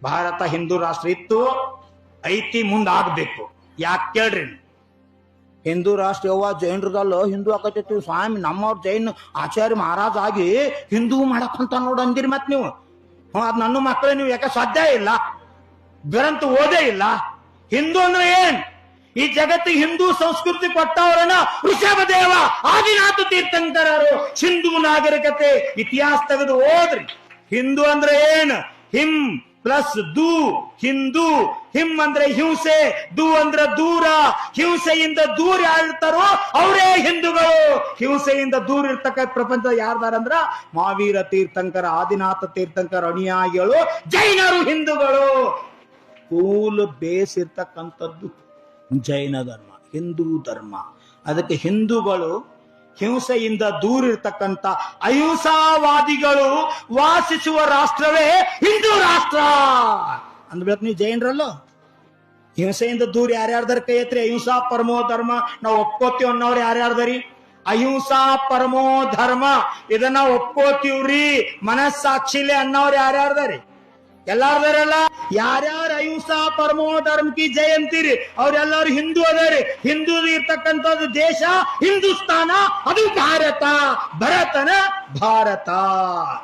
ಭಾರತ ಹಿಂದೂ ರಾಷ್ಟ್ರ ಇತ್ತು, ಐತಿ, ಮುಂದಾಗಬೇಕು. ಯಾಕೆ ಕೇಳ್ರಿ, ಹಿಂದೂ ರಾಷ್ಟ್ರ ಯವ್ವ ಜೈನರದಲ್ಲ ಹಿಂದೂ ಆಕೈತಿ ಸ್ವಾಮಿ, ನಮ್ಮವ್ರ ಜೈನ್ ಆಚಾರ್ಯ ಮಹಾರಾಜ್ ಆಗಿ ಹಿಂದೂ ಮಾಡಕ್ಕಂತ ನೋಡ್ ಅಂದಿರಿ ಮತ್ ನೀವು. ಅದ್ ನನ್ನ ಮಕ್ಕಳೇ, ನೀವು ಯಾಕೆ ಸಾಧ್ಯ ಇಲ್ಲ, ಗ್ರಂಥ ಓದೇ ಇಲ್ಲ. ಹಿಂದೂ ಅಂದ್ರೆ ಏನ್? ಈ ಜಗತ್ತಿಗೆ ಹಿಂದೂ ಸಂಸ್ಕೃತಿ ಕೊಟ್ಟವರನ್ನ ಋಷಭದೇವ ಆದಿನಾಥ ತೀರ್ಥಂಕರರು ಸಿಂಧೂ ನಾಗರಿಕತೆ ಇತಿಹಾಸ ತೆಗೆದು ಹೋದ್ರಿ. ಹಿಂದೂ ಅಂದ್ರೆ ಏನ್? ಹಿಮ್ ಪ್ಲಸ್ ದೂ, ಹಿಂದೂ. ಹಿಮ್ ಅಂದ್ರೆ ಹಿಂಸೆ, ದೂ ಅಂದ್ರೆ ದೂರ. ಹಿಂಸೆಯಿಂದ ದೂರ ಯಾರಿರ್ತಾರೋ ಅವರೇ ಹಿಂದೂಗಳು. ಹಿಂಸೆಯಿಂದ ದೂರ ಇರ್ತಕ್ಕ ಪ್ರಪಂಚ ಯಾರ್ದಾರಂದ್ರ ಮಹಾವೀರ ತೀರ್ಥಂಕರ, ಆದಿನಾಥ ತೀರ್ಥಂಕರ ಅನುಯಾಯಿಗಳು ಜೈನರು, ಹಿಂದೂಗಳು. ಕೂಲ್ ಬೇಸ್ ಇರ್ತಕ್ಕಂಥದ್ದು ಜೈನ ಧರ್ಮ, ಹಿಂದೂ ಧರ್ಮ. ಅದಕ್ಕೆ ಹಿಂದೂಗಳು ಹಿಂಸೆಯಿಂದ ದೂರ ಇರ್ತಕ್ಕಂಥ ಅಹಿಂಸಾವಾದಿಗಳು ವಾಸಿಸುವ ರಾಷ್ಟ್ರವೇ ಹಿಂದೂ ರಾಷ್ಟ್ರ ಅಂದ್ಬೇಕು. ನೀವು ಜೈನರಲ್ಲ, ಹಿಂಸೆಯಿಂದ ದೂರ ಯಾರ್ಯಾರ್ದಾರ ಕೈ ಎತ್ರಿ? ಅಹಿಂಸಾ ಪರಮೋ ಧರ್ಮ ನಾವು ಒಪ್ಕೋತೀವಿ ಅನ್ನೋರು ಯಾರ್ಯಾರ್ದಾರಿ? ಅಹಿಂಸಾ ಪರಮೋ ಧರ್ಮ ಇದನ್ನ ಒಪ್ಕೋತೀವ್ರಿ ಮನಸ್ಸಾಕ್ಷಿಲೆ ಅನ್ನೋರು ಯಾರ್ಯಾರ್ದಾರಿ? ಎಲ್ಲಾರ್ದಾರಲ್ಲ. ಯಾರ್ಯಾರು ಅಹಿಂಸಾ ಪರಮೋ ಧರ್ಮ ಕಿ ಜೈ ಅಂತೀರಿ ಅವ್ರೆಲ್ಲರೂ ಹಿಂದೂ ಅದಾರಿ. ಹಿಂದೂ ಇರ್ತಕ್ಕಂಥದ್ದು ದೇಶ ಹಿಂದೂಸ್ತಾನ, ಅದು ಭಾರತ, ಭರತನ ಭಾರತ.